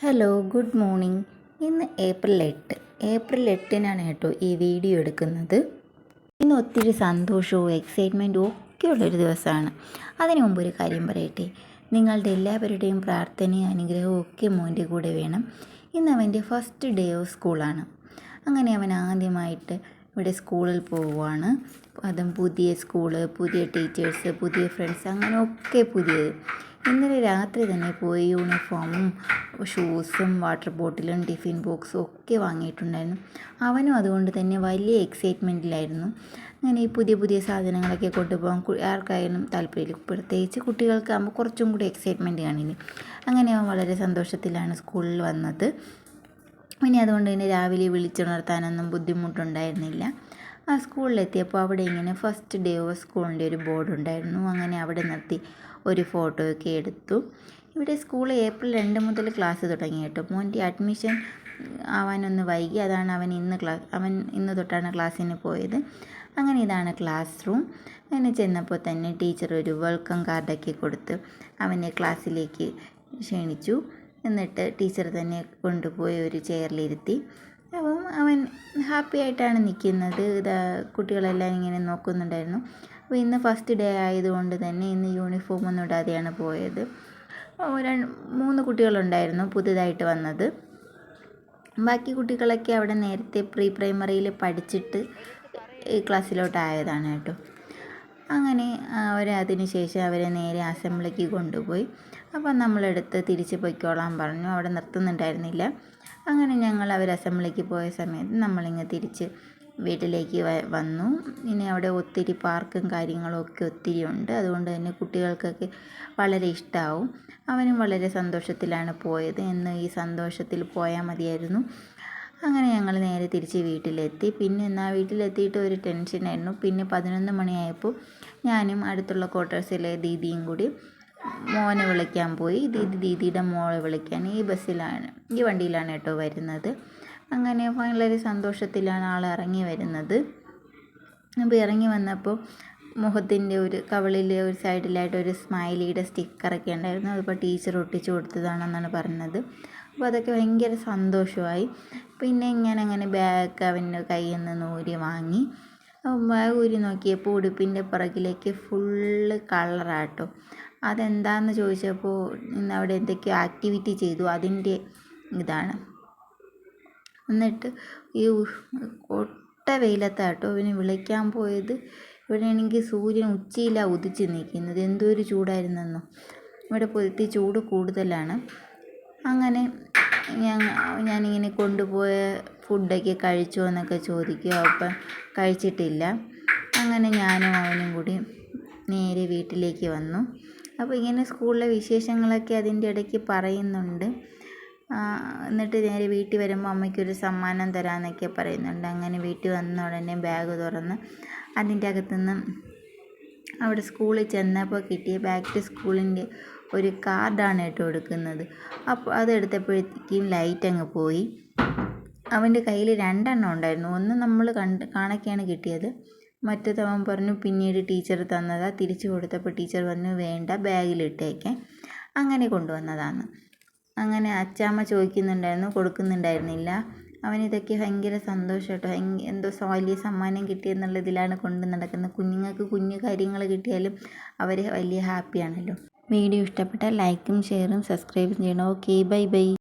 Hello, good morning. ഇന്ന് April 8-നാണ് കേട്ടോ ഈ വീഡിയോ എടുക്കുന്നത്. ഇന്ന് ഒത്തിരി സന്തോഷവും എക്സൈറ്റ്മെൻറ്റും ഒക്കെയുള്ളൊരു ദിവസമാണ്. അതിനു മുമ്പ് ഒരു കാര്യം പറയട്ടെ, നിങ്ങളുടെ എല്ലാവരുടെയും പ്രാർത്ഥനയും അനുഗ്രഹവും ഒക്കെ മോൻ്റെ കൂടെ വേണം. ഇന്ന് അവൻ്റെ ഫസ്റ്റ് ഡേ ഓഫ് സ്കൂളാണ്. അങ്ങനെ അവൻ ആദ്യമായിട്ട് ഇവിടെ സ്കൂളിൽ പോവുകയാണ്. അതും പുതിയ സ്കൂള്, പുതിയ ടീച്ചേഴ്സ്, പുതിയ ഫ്രണ്ട്സ്, അങ്ങനെ ഒക്കെ പുതിയത്. ഇന്നലെ രാത്രി തന്നെ പോയി യൂണിഫോമും ഷൂസും വാട്ടർ ബോട്ടിലും ടിഫിൻ ബോക്സും ഒക്കെ വാങ്ങിയിട്ടുണ്ടായിരുന്നു. അവനും അതുകൊണ്ട് തന്നെ വലിയ എക്സൈറ്റ്മെൻറ്റിലായിരുന്നു. അങ്ങനെ ഈ പുതിയ പുതിയ സാധനങ്ങളൊക്കെ കൊണ്ടുപോകാൻ ആർക്കായാലും താല്പര്യമില്ല. പ്രത്യേകിച്ച് കുട്ടികൾക്കാകുമ്പോൾ കുറച്ചും കൂടി എക്സൈറ്റ്മെൻറ്റ് കാണില്ലേ. അങ്ങനെ അവൻ വളരെ സന്തോഷത്തിലാണ് സ്കൂളിൽ വന്നത്. ഇനി അതുകൊണ്ട് തന്നെ രാവിലെ വിളിച്ചുണർത്താനൊന്നും ബുദ്ധിമുട്ടുണ്ടായിരുന്നില്ല. ആ സ്കൂളിലെത്തിയപ്പോൾ അവിടെ ഇങ്ങനെ ഫസ്റ്റ് ഡേ ഓഫ് സ്കൂളിൻ്റെ ഒരു ബോർഡ് ഉണ്ടായിരുന്നു. അങ്ങനെ അവിടെ നിർത്തി ഒരു ഫോട്ടോയൊക്കെ എടുത്തു. ഇവിടെ സ്കൂൾ ഏപ്രിൽ 2 മുതൽ ക്ലാസ് തുടങ്ങി കേട്ടോ. മോൻ്റെ അഡ്മിഷൻ ആവാനൊന്ന് വൈകി. അതാണ് അവൻ ഇന്ന് തൊട്ടാണ് ക്ലാസ്സിന് പോയത്. അങ്ങനെ ഇതാണ് ക്ലാസ് റൂം. അങ്ങനെ ചെന്നപ്പോൾ തന്നെ ടീച്ചർ ഒരു വെൽക്കം കാർഡൊക്കെ കൊടുത്ത് അവനെ ക്ലാസ്സിലേക്ക് ക്ഷണിച്ചു. എന്നിട്ട് ടീച്ചർ തന്നെ കൊണ്ടുപോയി ഒരു ചെയറിലിരുത്തി. അപ്പം അവൻ ഹാപ്പി ആയിട്ടാണ് നിൽക്കുന്നത്. കുട്ടികളെല്ലാം ഇങ്ങനെ നോക്കുന്നുണ്ടായിരുന്നു. അപ്പോൾ ഇന്ന് ഫസ്റ്റ് ഡേ ആയതുകൊണ്ട് തന്നെ ഇന്ന് യൂണിഫോം ഒന്നും ഇടാതെയാണ് പോയത്. 3 കുട്ടികളുണ്ടായിരുന്നു പുതുതായിട്ട് വന്നത്. ബാക്കി കുട്ടികളൊക്കെ അവിടെ നേരത്തെ പ്രീ പ്രൈമറിയിൽ പഠിച്ചിട്ട് ഈ ക്ലാസ്സിലോട്ടായതാണ് കേട്ടോ. അങ്ങനെ അതിന് ശേഷം അവരെ നേരെ അസംബ്ലിക്ക് കൊണ്ടുപോയി. അപ്പം നമ്മളെടുത്ത് തിരിച്ച് പൊയ്ക്കോളാൻ പറഞ്ഞു. അവിടെ നിർത്തുന്നുണ്ടായിരുന്നില്ല. അങ്ങനെ ഞങ്ങൾ അവർ അസംബ്ലിക്ക് പോയ സമയത്ത് നമ്മളിങ്ങ് തിരിച്ച് വീട്ടിലേക്ക് വന്നു. ഇനി അവിടെ ഒത്തിരി പാർക്കും കാര്യങ്ങളും ഒക്കെ ഒത്തിരി ഉണ്ട്. അതുകൊണ്ട് തന്നെ കുട്ടികൾക്കൊക്കെ വളരെ ഇഷ്ടമാവും. അവനും വളരെ സന്തോഷത്തിലാണ് പോയത്. എന്ന് ഈ സന്തോഷത്തിൽ പോയാൽ മതിയായിരുന്നു. അങ്ങനെ ഞങ്ങൾ നേരെ തിരിച്ച് വീട്ടിലെത്തി. പിന്നെ വീട്ടിലെത്തിയിട്ട് ഒരു ടെൻഷനായിരുന്നു. പിന്നെ 11 മണിയായപ്പോൾ ഞാനും അടുത്തുള്ള ക്വാർട്ടേഴ്സിലെ ദീദിയും കൂടി മോനെ വിളിക്കാൻ പോയി. ദീദിയുടെ മോളെ വിളിക്കാൻ ഈ വണ്ടിയിലാണ് കേട്ടോ വരുന്നത്. അങ്ങനെ വളരെ സന്തോഷത്തിലാണ് ആൾ ഇറങ്ങി വരുന്നത്. അപ്പോൾ ഇറങ്ങി വന്നപ്പോൾ മുഖത്തിൻ്റെ ഒരു കവിളിലെ ഒരു സൈഡിലായിട്ട് ഒരു സ്മൈലിയുടെ സ്റ്റിക്കറൊക്കെ ഉണ്ടായിരുന്നു. അതിപ്പോൾ ടീച്ചർ ഒട്ടിച്ചു കൊടുത്തതാണെന്നാണ് പറഞ്ഞത്. അപ്പോൾ അതൊക്കെ ഭയങ്കര സന്തോഷമായി. പിന്നെ അങ്ങനെ ബാഗ് അവൻ്റെ കയ്യിൽ നിന്ന് ഊരി വാങ്ങി. ബാഗ് ഊരി നോക്കിയപ്പോൾ ഉടുപ്പിൻ്റെ പുറകിലേക്ക് ഫുള്ള് കളറാട്ടോ. അതെന്താണെന്ന് ചോദിച്ചപ്പോൾ ഇന്ന് അവിടെ എന്തൊക്കെയോ ആക്ടിവിറ്റി ചെയ്തു, അതിൻ്റെ ഇതാണ്. എന്നിട്ട് ഈ കൊട്ട വെയിലത്താട്ടോ ഇവന് വിളിക്കാൻ പോയത്. ഇവിടെ ആണെങ്കിൽ സൂര്യൻ ഉച്ചയിലാണ് ഉദിച്ച് നിൽക്കുന്നത്. എന്തോ ഒരു ചൂടായിരുന്നെന്നോ. ഇവിടെ പൊരുത്തി ചൂട് കൂടുതലാണ്. അങ്ങനെ ഞാനിങ്ങനെ കൊണ്ടുപോയ ഫുഡൊക്കെ കഴിച്ചോ എന്നൊക്കെ ചോദിക്കുക. അപ്പം കഴിച്ചിട്ടില്ല. അങ്ങനെ ഞാനും അവനും കൂടി നേരെ വീട്ടിലേക്ക് വന്നു. അപ്പോൾ ഇങ്ങനെ സ്കൂളിലെ വിശേഷങ്ങളൊക്കെ അതിൻ്റെ ഇടയ്ക്ക് പറയുന്നുണ്ട്. എന്നിട്ട് നേരെ വീട്ടിൽ വരുമ്പോൾ അമ്മയ്ക്കൊരു സമ്മാനം തരാമെന്നൊക്കെ പറയുന്നുണ്ട്. അങ്ങനെ വീട്ടിൽ വന്ന ഉടനെ ബാഗ് തുറന്ന് അതിൻ്റെ അകത്തുനിന്ന് അവിടെ സ്കൂളിൽ ചെന്നപ്പോൾ കിട്ടിയ ബാക്ക് ടു സ്കൂളിൻ്റെ ഒരു കാർഡാണ് കേട്ടോ എടുക്കുന്നത്. അപ്പോൾ അതെടുത്തപ്പോഴത്തേക്കും ലൈറ്റ് അങ്ങ് പോയി. അവൻ്റെ കയ്യിൽ 2 എണ്ണം ഉണ്ടായിരുന്നു. ഒന്ന് നമ്മൾ കാണിക്കാണ് കിട്ടിയത്. മറ്റേത് അവൻ പറഞ്ഞു പിന്നീട് ടീച്ചർ തന്നതാണ്. തിരിച്ചു കൊടുത്തപ്പോൾ ടീച്ചർ പറഞ്ഞു വേണ്ട, ബാഗിലിട്ടേക്കാൻ. അങ്ങനെ കൊണ്ടുവന്നതാണ്. അങ്ങനെ അച്ചാമ്മ ചോദിക്കുന്നുണ്ടായിരുന്നു, കൊടുക്കുന്നുണ്ടായിരുന്നില്ല. അവനിതൊക്കെ ഭയങ്കര സന്തോഷം കേട്ടോ. എന്തോ വലിയ സമ്മാനം കിട്ടിയെന്നുള്ള ഇതിലാണ് കൊണ്ട് നടക്കുന്നത്. കുഞ്ഞുങ്ങൾക്ക് കുഞ്ഞു കാര്യങ്ങൾ കിട്ടിയാലും അവർ വലിയ ഹാപ്പിയാണല്ലോ. വീഡിയോ ഇഷ്ടപ്പെട്ടാൽ ലൈക്കും ഷെയറും സബ്സ്ക്രൈബും ചെയ്യണം. Okay, by.